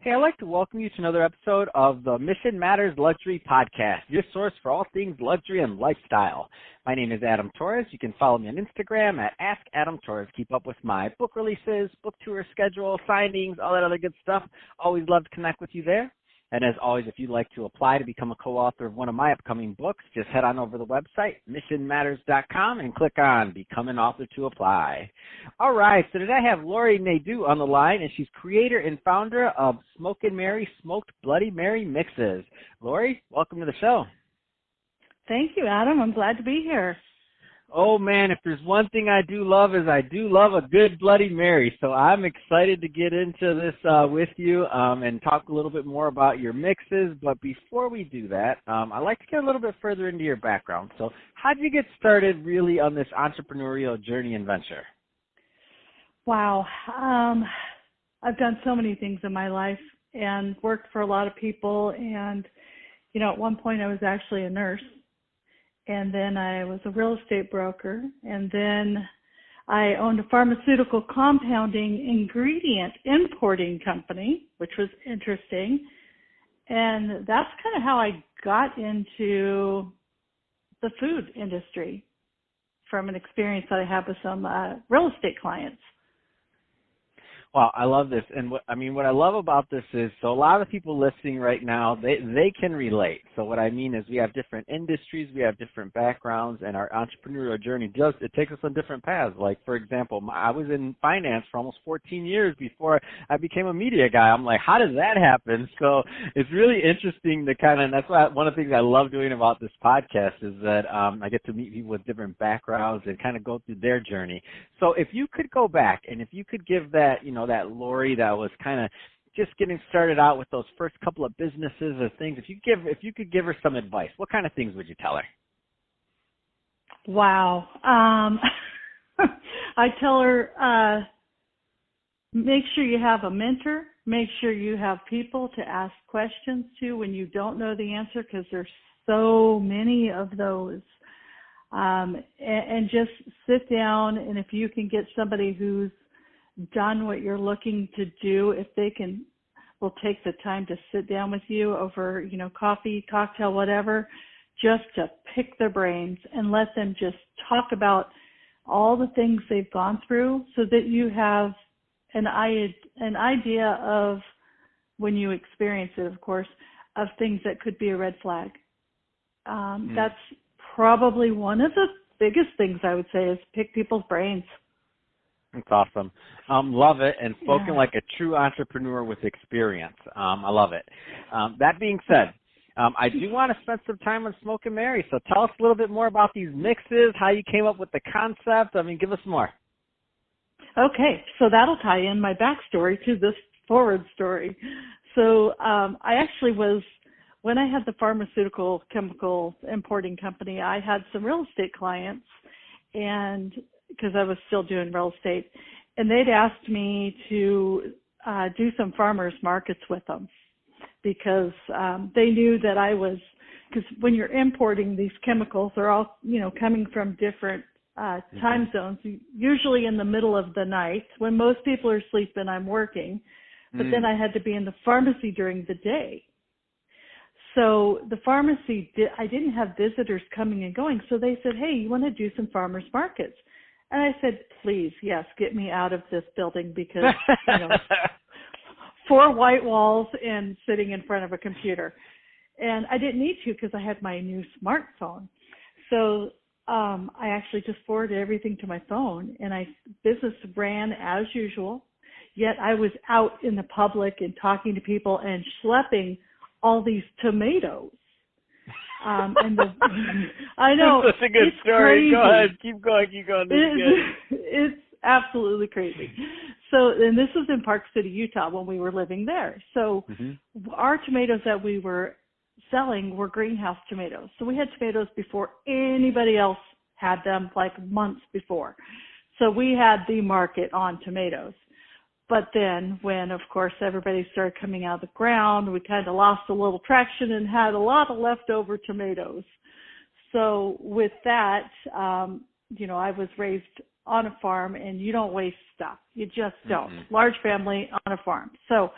Hey, I'd like to welcome you to another episode of the Mission Matters Luxury Podcast, your source for all things luxury and lifestyle. My name is Adam Torres. You can follow me on Instagram at AskAdamTorres. Keep up with my book releases, book tour schedule, signings, all that other good stuff. Always love to connect with you there. And as always, if you'd like to apply to become a co-author of one of my upcoming books, just head on over to the website, missionmatters.com, and click on Become an Author to apply. All right, so today I have Laurie Nadeau on the line, and she's creator and founder of Smokin Mary Smoked Bloody Mary Mixes. Laurie, welcome to the show. Thank you, Adam. I'm glad to be here. Oh, man, if there's one thing I do love is I do love a good Bloody Mary. So I'm excited to get into this with you and talk a little bit more about your mixes. But before we do that, I'd like to get a little bit further into your background. So how did you get started really on this entrepreneurial journey and venture? Wow. I've done so many things in my life and worked for a lot of people. And, you know, at one point I was actually a nurse. And then I was a real estate broker, and then I owned a pharmaceutical compounding ingredient importing company, which was interesting. And that's kind of how I got into the food industry from an experience that I have with some real estate clients. Wow, I love this. And what I love about this is, so a lot of the people listening right now, they can relate. So what I mean is we have different industries, we have different backgrounds, and our entrepreneurial journey it takes us on different paths. Like, for example, I was in finance for almost 14 years before I became a media guy. I'm like, how does that happen? So it's really interesting to and that's why one of the things I love doing about this podcast is that I get to meet people with different backgrounds and kind of go through their journey. So if you could go back and if you could give that, that Laurie that was kind of just getting started out with those first couple of businesses or things, if you could give her some advice, what kind of things would you tell her? Wow. I tell her, make sure you have a mentor, make sure you have people to ask questions to when you don't know the answer, because there's so many of those. And just sit down, and if you can get somebody who's done what you're looking to do, if they will take the time to sit down with you over, coffee, cocktail, whatever, just to pick their brains and let them just talk about all the things they've gone through, so that you have an idea of, when you experience it, of course, of things that could be a red flag. That's probably one of the biggest things I would say, is pick people's brains. That's awesome. Love it. And spoken like a true entrepreneur with experience. I love it. That being said, I do want to spend some time on Smokin Mary. So tell us a little bit more about these mixes, how you came up with the concept. Give us more. Okay. So that'll tie in my backstory to this forward story. So I actually when I had the pharmaceutical chemical importing company, I had some real estate clients, and because I was still doing real estate, and they'd asked me to do some farmers markets with them, because they knew that because when you're importing these chemicals, they're all, coming from different time zones, usually in the middle of the night. When most people are sleeping, I'm working, but then I had to be in the pharmacy during the day. So the pharmacy, I didn't have visitors coming and going, so they said, hey, you want to do some farmers markets? And I said, please, yes, get me out of this building, because, 4 white walls and sitting in front of a computer. And I didn't need to, because I had my new smartphone. So I actually just forwarded everything to my phone, and business ran as usual, yet I was out in the public and talking to people and schlepping all these tomatoes. I know. That's a good story. Crazy. Go ahead. Keep going. It's absolutely crazy. So, and this was in Park City, Utah, when we were living there. So our tomatoes that we were selling were greenhouse tomatoes. So we had tomatoes before anybody else had them, like months before. So we had the market on tomatoes. But then when, of course, everybody started coming out of the ground, we kind of lost a little traction and had a lot of leftover tomatoes. So with that, I was raised on a farm, and you don't waste stuff. You just don't. Large family on a farm. So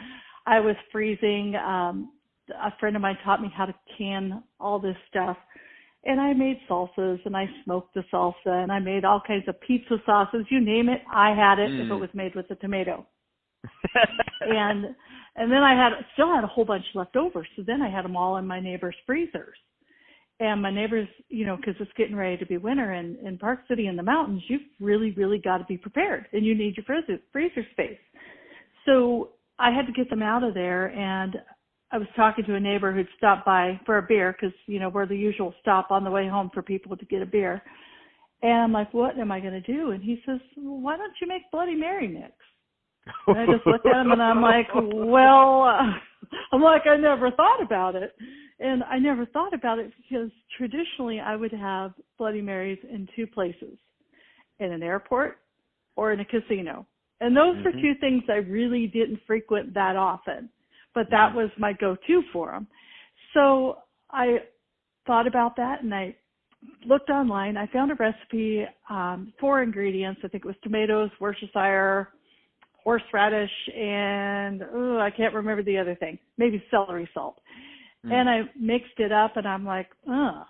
I was freezing. A friend of mine taught me how to can all this stuff. And I made salsas, and I smoked the salsa, and I made all kinds of pizza sauces. You name it, I had it if it was made with a tomato. and then I still had a whole bunch left over. So then I had them all in my neighbors' freezers. And my neighbors, because it's getting ready to be winter in Park City in the mountains, you've really, really got to be prepared, and you need your freezer space. So I had to get them out of there, and I was talking to a neighbor who'd stopped by for a beer because, we're the usual stop on the way home for people to get a beer. And I'm like, what am I going to do? And he says, well, why don't you make Bloody Mary mix? And I just looked at him and I'm like, I never thought about it. And I never thought about it because traditionally I would have Bloody Marys in two places, in an airport or in a casino. And those were two things I really didn't frequent that often. But that was my go-to for them. So I thought about that, and I looked online. I found a recipe, 4 ingredients. I think it was tomatoes, Worcestershire, horseradish, and I can't remember the other thing. Maybe celery salt. And I mixed it up, and I'm like, I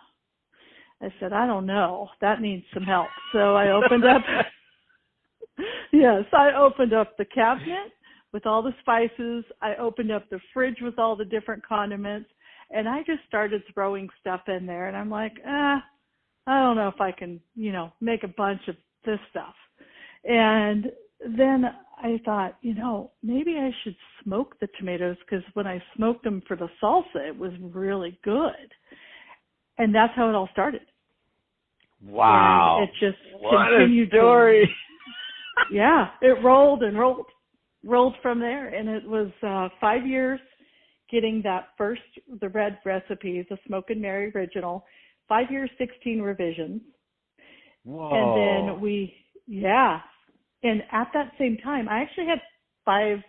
said, I don't know. That needs some help. So I opened up. Yes, I opened up the cabinet with all the spices. I opened up the fridge with all the different condiments, and I just started throwing stuff in there. And I'm like, I don't know if I can, make a bunch of this stuff. And then I thought, maybe I should smoke the tomatoes, because when I smoked them for the salsa, it was really good. And that's how it all started. Wow. And it just what continued. A story. Yeah, it rolled and rolled from there, and it was 5 years getting the red recipe, the Smokin' Mary original, 5 years, 16 revisions. Whoa. And then and at that same time, I actually had 4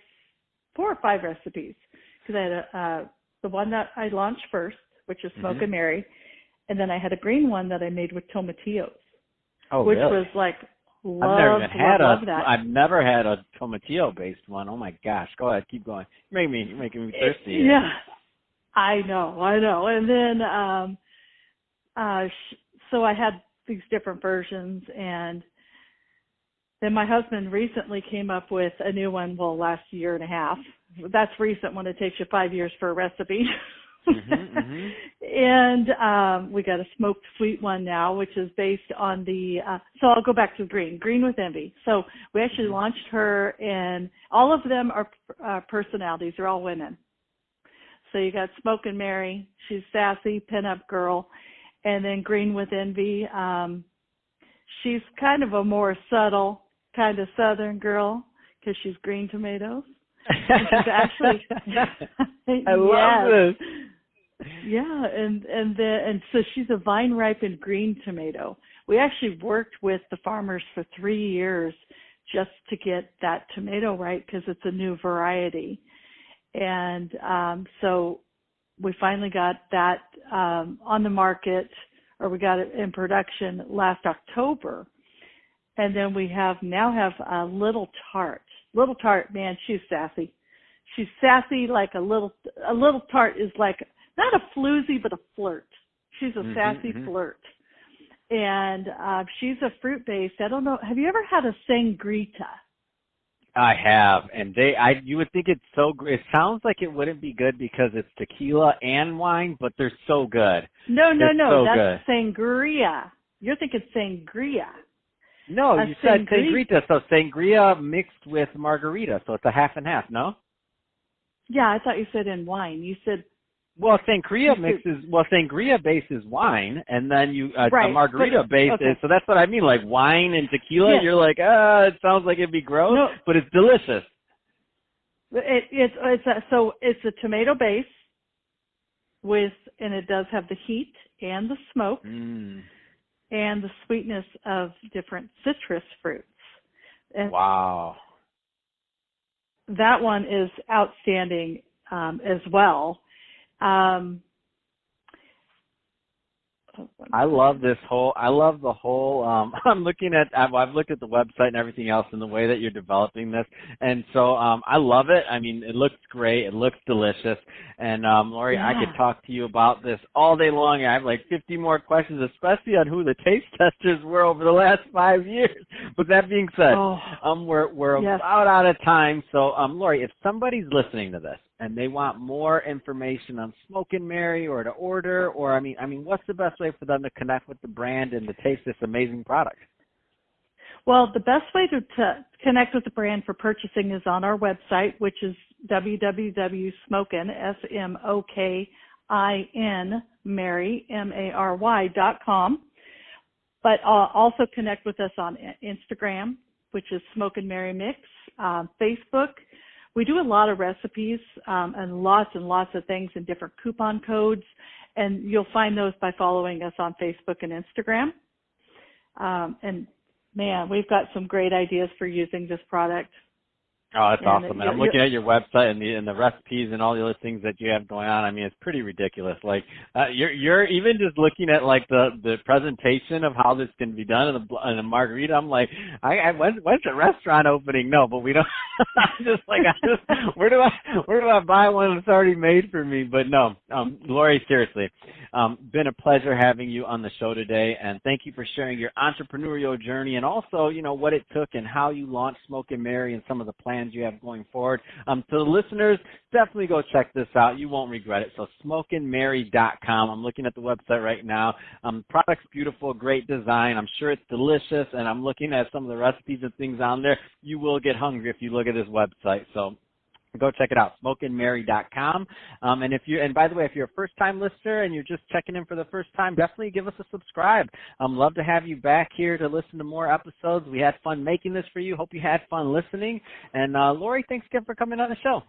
or 5 recipes, because I had the one that I launched first, which is Smokin' Mary, and then I had a green one that I made with tomatillos, which really? was like, I've never had a tomatillo based one. Oh my gosh. Go ahead, keep going. You're making me thirsty. Yeah. I know. And then so I had these different versions, and then my husband recently came up with a new one, last year and a half. That's recent when it takes you 5 years for a recipe. And we got a smoked sweet one now, which is based on so I'll go back to Green with Envy. So we actually launched her, and all of them are personalities. They're all women. So you got Smokin' Mary. She's sassy, pinup girl. And then Green with Envy. She's kind of a more subtle, kind of Southern girl, because she's green tomatoes. And she's actually, I love this. Yeah, and so she's a vine ripened green tomato. We actually worked with the farmers for 3 years just to get that tomato right, because it's a new variety. And so we finally got that on the market, or we got it in production last October. And then we now have a Little Tart. Little Tart, man, she's sassy. She's sassy like a little tart is like, not a floozy, but a flirt. She's a sassy flirt. And she's a fruit-based. I don't know. Have you ever had a sangrita? I have. And you would think it's so great. It sounds like it wouldn't be good because it's tequila and wine, but they're so good. No. So that's good. sangria. You're thinking sangria. No, you said sangrita. So sangria mixed with margarita. So it's a half and half, no? Yeah, I thought you said in wine. You said. Well, sangria base is wine, and then a margarita base is, so that's what I mean, like wine and tequila. Yes. You're like, it sounds like it'd be gross, but it's delicious. It's a tomato base and it does have the heat and the smoke and the sweetness of different citrus fruits. And wow. That one is outstanding as well. I love the whole, I'm looking at, I've looked at the website and everything else and the way that you're developing this. And so, I love it. I mean, it looks great. It looks delicious. And, Laurie, I could talk to you about this all day long. I have like 50 more questions, especially on who the taste testers were over the last 5 years. But that being said, we're about out of time. So, Laurie, if somebody's listening to this and they want more information on Smokin' Mary or to order, or I mean, what's the best way for them to connect with the brand and to taste this amazing product? Well, the best way to connect with the brand for purchasing is on our website, which is www.smokin, SMOKIN, Mary, MARY.com. But also connect with us on Instagram, which is Smokin' Mary Mix, Facebook. We do a lot of recipes and lots of things and different coupon codes, and you'll find those by following us on Facebook and Instagram. And man, we've got some great ideas for using this product. Oh, that's awesome. And I'm looking at your website and the recipes and all the other things that you have going on. I mean, it's pretty ridiculous. Like, you're even just looking at like the presentation of how this can be done in a margarita. I'm like, when's the restaurant opening? No, but we don't. Where do I buy one that's already made for me? But no, Laurie, seriously, been a pleasure having you on the show today. And thank you for sharing your entrepreneurial journey and also, you know, what it took and how you launched Smokin' Mary and some of the plans you have going forward. To the listeners, definitely go check this out. You won't regret it. So smokinmary.com. I'm looking at the website right now. Product's beautiful, great design. I'm sure it's delicious, and I'm looking at some of the recipes and things on there. You will get hungry if you look at this website. So go check it out, smokinmary.com. And by the way, if you're a first-time listener and you're just checking in for the first time, definitely give us a subscribe. Love to have you back here to listen to more episodes. We had fun making this for you. Hope you had fun listening. And Laurie, thanks again for coming on the show.